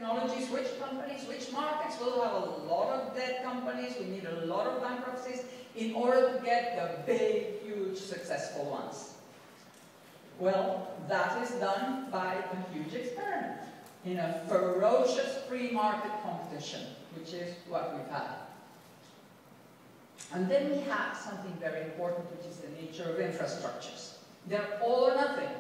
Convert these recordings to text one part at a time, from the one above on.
technologies, which companies, which markets. We'll have a lot of dead companies. We need a lot of bankruptcies in order to get the big, huge, successful ones. Well, that is done by a huge experiment in a ferocious free market competition, which is what we've had. And then we have something very important, which is the nature of infrastructures. They're all or nothing.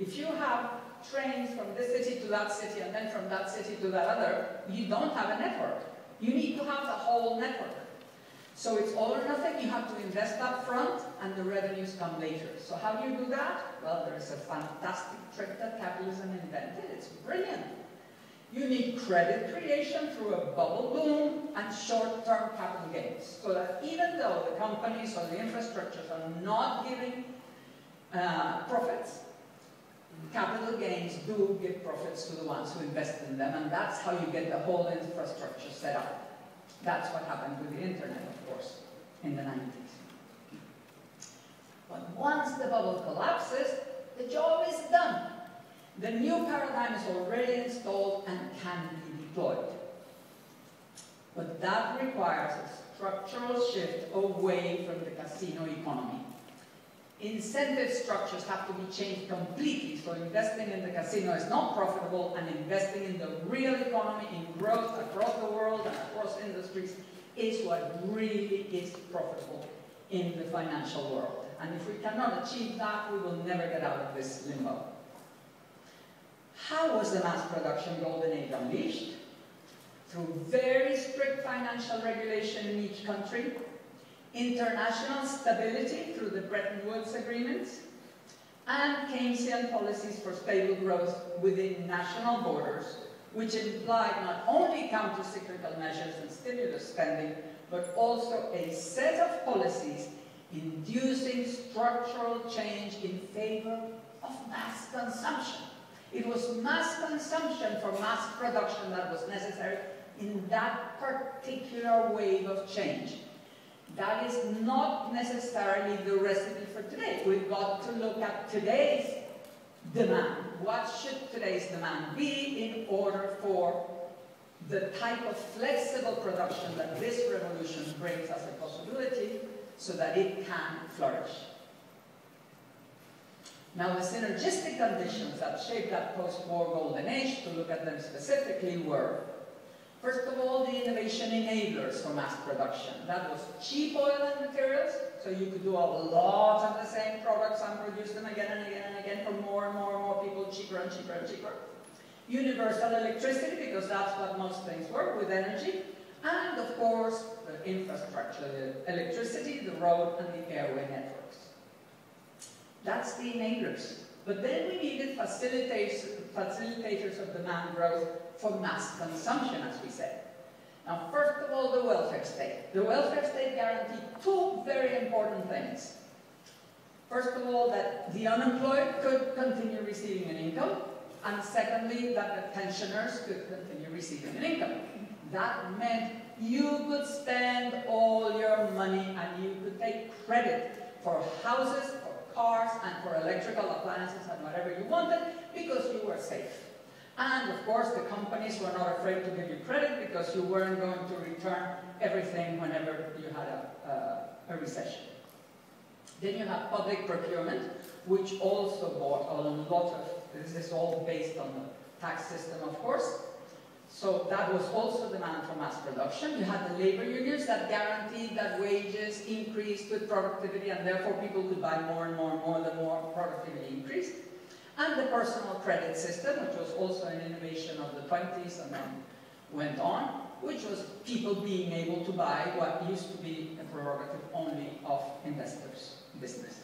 If you have trains from this city to that city and then from that city to that other, you don't have a network. You need to have the whole network. So it's all or nothing. You have to invest up front and the revenues come later. So how do you do that? Well, there's a fantastic trick that capitalism invented. It's brilliant. You need credit creation through a bubble boom and short-term capital gains. So that even though the companies or the infrastructures are not giving profits, capital gains do give profits to the ones who invest in them, and that's how you get the whole infrastructure set up. That's what happened with the internet, of course, in the 90s. But once the bubble collapses, the job is done. The new paradigm is already installed and can be deployed. But that requires a structural shift away from the casino economy. Incentive structures have to be changed completely, so investing in the casino is not profitable, and investing in the real economy, in growth across the world and across industries, is what really is profitable in the financial world. And if we cannot achieve that, we will never get out of this limbo. How was the mass production golden age unleashed? Through very strict financial regulation in each country, international stability through the Bretton Woods agreements, and Keynesian policies for stable growth within national borders, which implied not only counter-cyclical measures and stimulus spending, but also a set of policies inducing structural change in favor of mass consumption. It was mass consumption for mass production that was necessary in that particular wave of change. That is not necessarily the recipe for today. We've got to look at today's demand. What should today's demand be in order for the type of flexible production that this revolution brings as a possibility so that it can flourish? Now, the synergistic conditions that shaped that post-war golden age, to look at them specifically, were, first of all, the innovation enablers for mass production. That was cheap oil and materials, so you could do a lot of the same products and produce them again and again and again for more and more and more people, cheaper and cheaper and cheaper. Universal electricity, because that's what most things were, with energy. And, of course, the infrastructure, the electricity, the road, and the airway networks. That's the enablers. But then we needed facilitators of demand growth for mass consumption, as we said. Now, first of all, the welfare state. The welfare state guaranteed two very important things. First of all, that the unemployed could continue receiving an income, and secondly, that the pensioners could continue receiving an income. That meant you could spend all your money and you could take credit for houses, cars, and for electrical appliances and whatever you wanted, because you were safe. And of course, the companies were not afraid to give you credit because you weren't going to return everything whenever you had a recession. Then you have public procurement, which also bought a lot of, this is all based on the tax system, of course. So that was also demand for mass production. You had the labor unions that guaranteed that wages increased with productivity, and therefore people could buy more and more and more the more productivity increased. And the personal credit system, which was also an innovation of the 20s and then went on, which was people being able to buy what used to be a prerogative only of investors' business.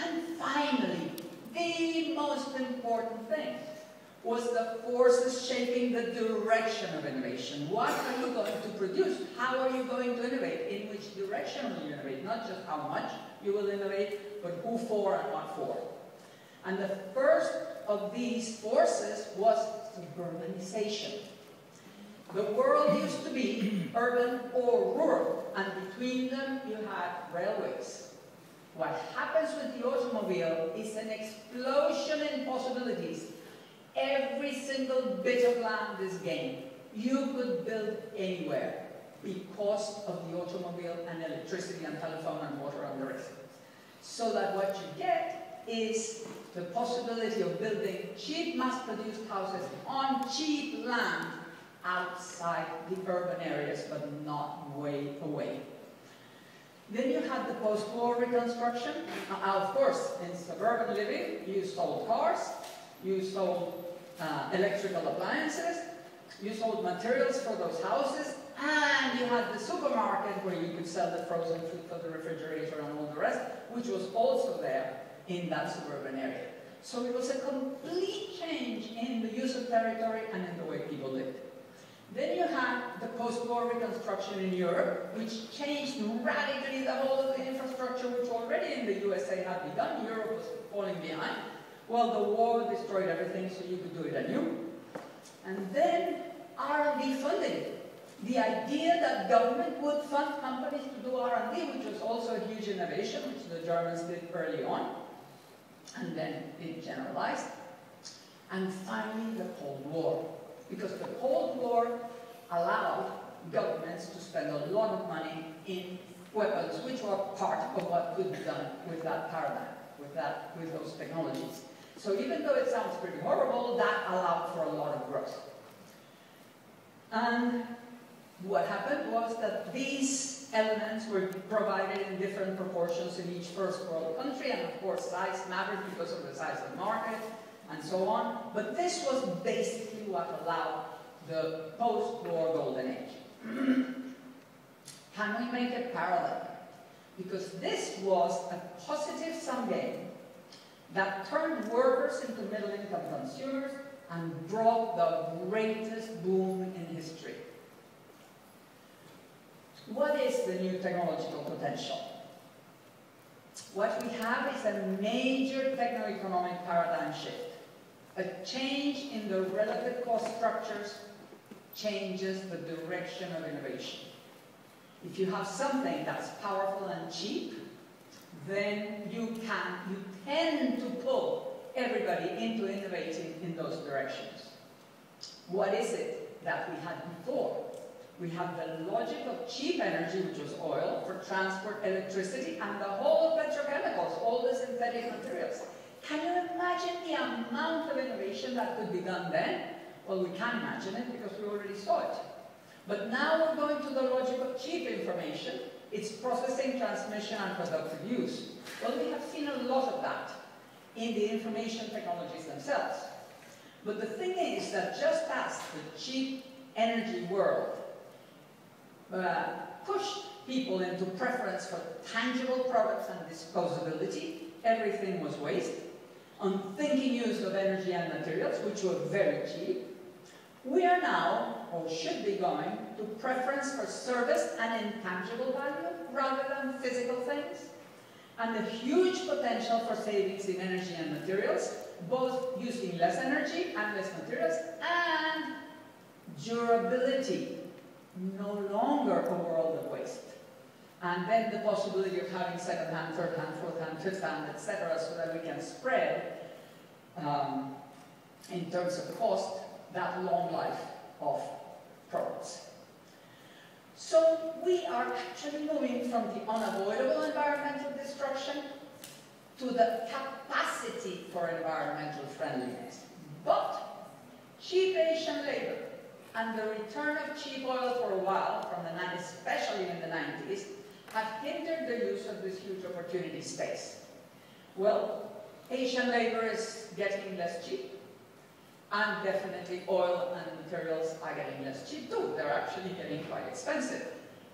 And finally, the most important thing was the forces shaping the direction of innovation. What are you going to produce? How are you going to innovate? In which direction will you innovate? Not just how much you will innovate, but who for and what for. And the first of these forces was urbanization. The world used to be urban or rural, and between them you had railways. What happens with the automobile is an explosion in possibilities every single bit of land is gained. You could build anywhere because of the automobile and electricity and telephone and water and the rest. So that what you get is the possibility of building cheap mass-produced houses on cheap land outside the urban areas, but not way away. Then you had the post-war reconstruction. Of course, in suburban living, you sold cars, you sold electrical appliances, you sold materials for those houses, and you had the supermarket where you could sell the frozen food for the refrigerator and all the rest, which was also there in that suburban area. So it was a complete change in the use of territory and in the way people lived. Then you had the post-war reconstruction in Europe, which changed radically the whole of the infrastructure, which already in the USA had begun. Europe was falling behind. Well, the war destroyed everything, so you could do it anew. And then R&D funding. The idea that government would fund companies to do R&D, which was also a huge innovation, which the Germans did early on, and then it generalized. And finally, the Cold War. Because the Cold War allowed governments to spend a lot of money in weapons, which were part of what could be done with that paradigm, with those technologies. So even though it sounds pretty horrible, that allowed for a lot of growth. And what happened was that these elements were provided in different proportions in each first world country, and of course size mattered because of the size of the market, and so on. But this was basically what allowed the post-war golden age. Can we make a parallel? Because this was a positive sum game that turned workers into middle-income consumers and brought the greatest boom in history. What is the new technological potential? What we have is a major techno-economic paradigm shift. A change in the relative cost structures changes the direction of innovation. If you have something that's powerful and cheap, then you tend to pull everybody into innovating in those directions. What is it that we had before? We have the logic of cheap energy, which was oil, for transport, electricity, and the whole of petrochemicals, all the synthetic materials. Can you imagine the amount of innovation that could be done then? Well, we can imagine it because we already saw it. But now we're going to the logic of cheap information, its processing, transmission, and productive use. Well, we have seen a lot of that in the information technologies themselves. But the thing is that just as the cheap energy world pushed people into preference for tangible products and disposability, everything was waste, unthinking use of energy and materials, which were very cheap, we are now, or should be going, to preference for service and intangible value rather than physical things, and a huge potential for savings in energy and materials, both using less energy and less materials, and durability, no longer a world of waste. And then the possibility of having second-hand, third-hand, fourth-hand, fifth-hand, etc., so that we can spread, in terms of cost, that long life of products. So we are actually moving from the unavoidable environmental destruction to the capacity for environmental friendliness. But cheap Asian labor and the return of cheap oil for a while, from the 90s, especially in the 90s, have hindered the use of this huge opportunity space. Well, Asian labor is getting less cheap, and definitely oil and materials are getting less cheap too. They're actually getting quite expensive.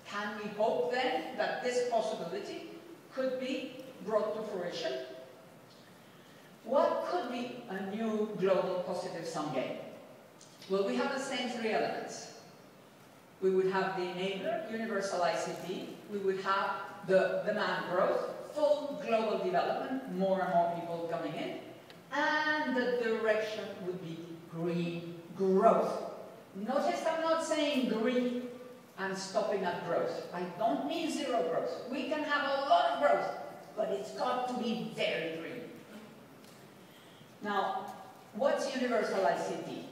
Can we hope then that this possibility could be brought to fruition? What could be a new global positive sum game? Well, we have the same three elements. We would have the enabler, universal ICT. We would have the demand growth, full global development, more and more people coming in. And the direction would be green growth. Notice I'm not saying green and stopping at growth. I don't mean zero growth. We can have a lot of growth, but it's got to be very green. Now, what's universal ICT.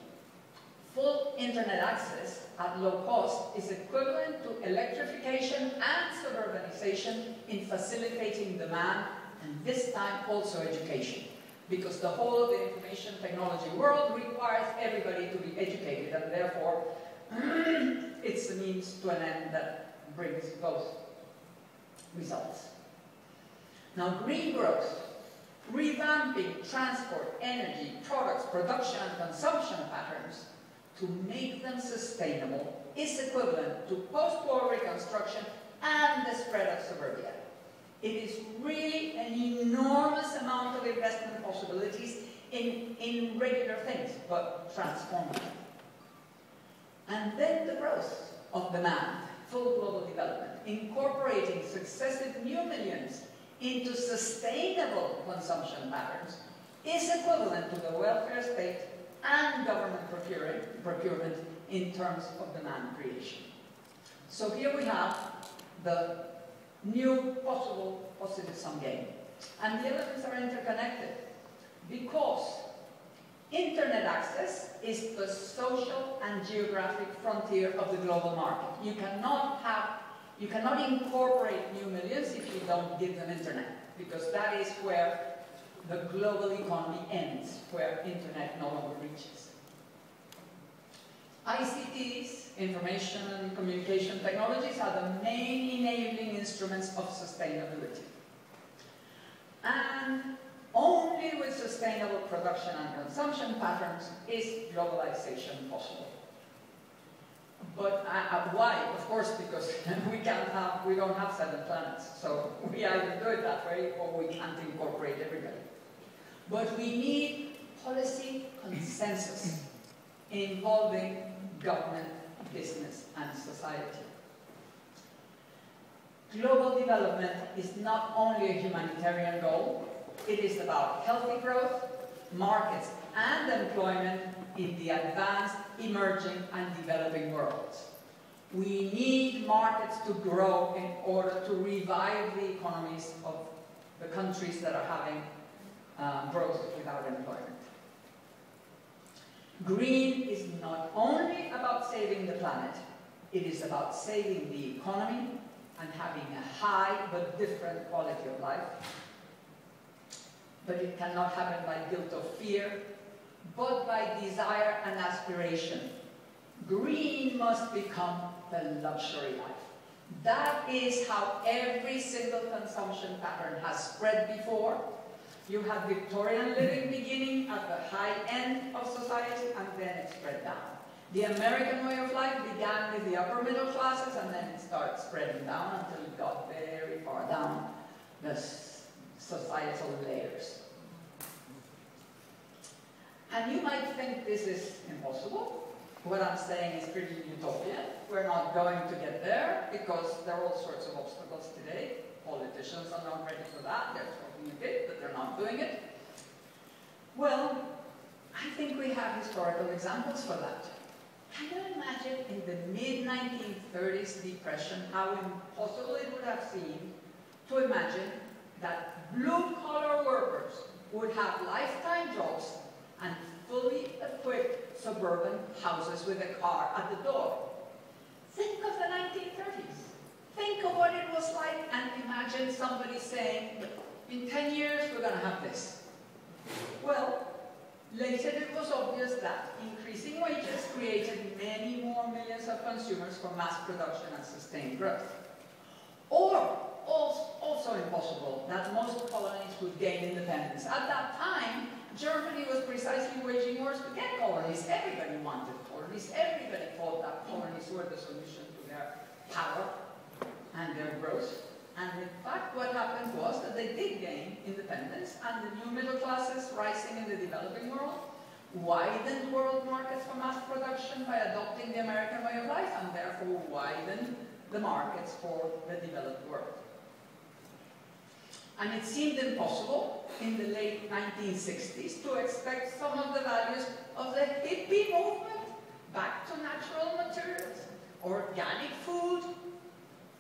Full internet access at low cost is equivalent to electrification and suburbanization in facilitating demand, and this time also education. Because the whole of the information technology world requires everybody to be educated, and therefore it's a means to an end that brings both results. Now, green growth, revamping transport, energy, products, production and consumption patterns to make them sustainable is equivalent to post-war reconstruction and the spread of suburbia. It is really an enormous amount of investment possibilities in regular things, but transformative. And then the growth of demand, full global development, incorporating successive new millions into sustainable consumption patterns is equivalent to the welfare state and government procurement in terms of demand creation. So here we have the new possible positive sum game. And the elements are interconnected because internet access is the social and geographic frontier of the global market. You cannot incorporate new millions if you don't give them internet, because that is where the global economy ends, where internet no longer reaches. ICTs, information and communication technologies, are the main enabling instruments of sustainability. And only with sustainable production and consumption patterns is globalization possible. But why? Of course, because we don't have 7 planets. So we either do it that way or we can't incorporate everybody. But we need policy consensus involving government, business, and society. Global development is not only a humanitarian goal, it is about healthy growth, markets, and employment in the advanced, emerging, and developing worlds. We need markets to grow in order to revive the economies of the countries that are having growth without employment. Green is not only about saving the planet, it is about saving the economy and having a high but different quality of life. But it cannot happen by guilt or fear, but by desire and aspiration. Green must become the luxury life. That is how every single consumption pattern has spread before. You had Victorian living beginning at the high end of society, and then it spread down. The American way of life began with the upper middle classes, and then it started spreading down until it got very far down the societal layers. And you might think this is impossible. What I'm saying is pretty utopian. We're not going to get there because there are all sorts of obstacles today. Politicians are not ready for that. They're talking a bit, but they're not doing it. Well, I think we have historical examples for that. Can you imagine in the mid-1930s depression how impossible it would have seemed to imagine that blue-collar workers would have lifetime jobs and fully equipped suburban houses with a car at the door? Think of the 1930s. Think of what it was like, and imagine somebody saying, in 10 years we're going to have this. Well, later it was obvious that increasing wages created many more millions of consumers for mass production and sustained growth. Or, also impossible, that most colonies would gain independence. At that time, Germany was precisely waging wars to get colonies. Everybody wanted colonies. Everybody thought that colonies were the solution to their power and their growth. And in fact, what happened was that they did gain independence, and the new middle classes rising in the developing world widened world markets for mass production by adopting the American way of life, and therefore widened the markets for the developed world. And it seemed impossible in the late 1960s to expect some of the values of the hippie movement, back to natural materials, organic food,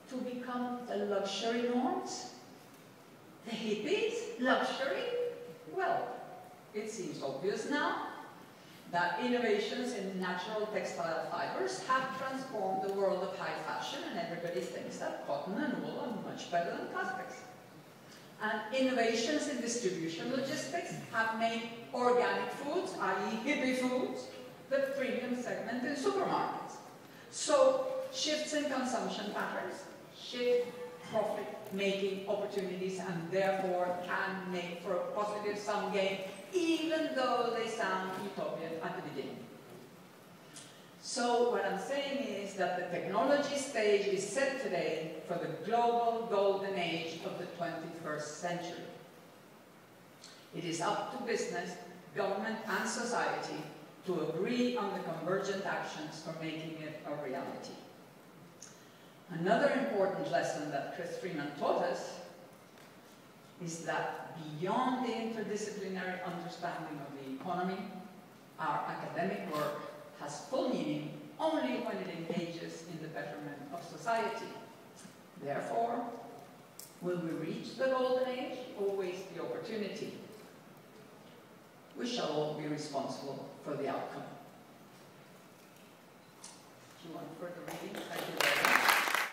to become the luxury norms. The hippies, luxury? Well, it seems obvious now. that innovations in natural textile fibers have transformed the world of high fashion, and everybody thinks that cotton and wool are much better than plastics. And innovations in distribution logistics have made organic foods, i.e. hippie foods, the premium segment in supermarkets. So shifts in consumption patterns shift profit-making opportunities and therefore can make for a positive sum game, even though they sound utopian at the beginning. So what I'm saying is that the technology stage is set today for the global golden age of the 21st century. It is up to business, government and society to agree on the convergent actions for making it a reality. Another important lesson that Chris Freeman taught us is that beyond the interdisciplinary understanding of the economy, our academic work has full meaning only when it engages in the betterment of society. Therefore, will we reach the golden age or waste the opportunity? We shall all be responsible for the outcome. Do you want further reading?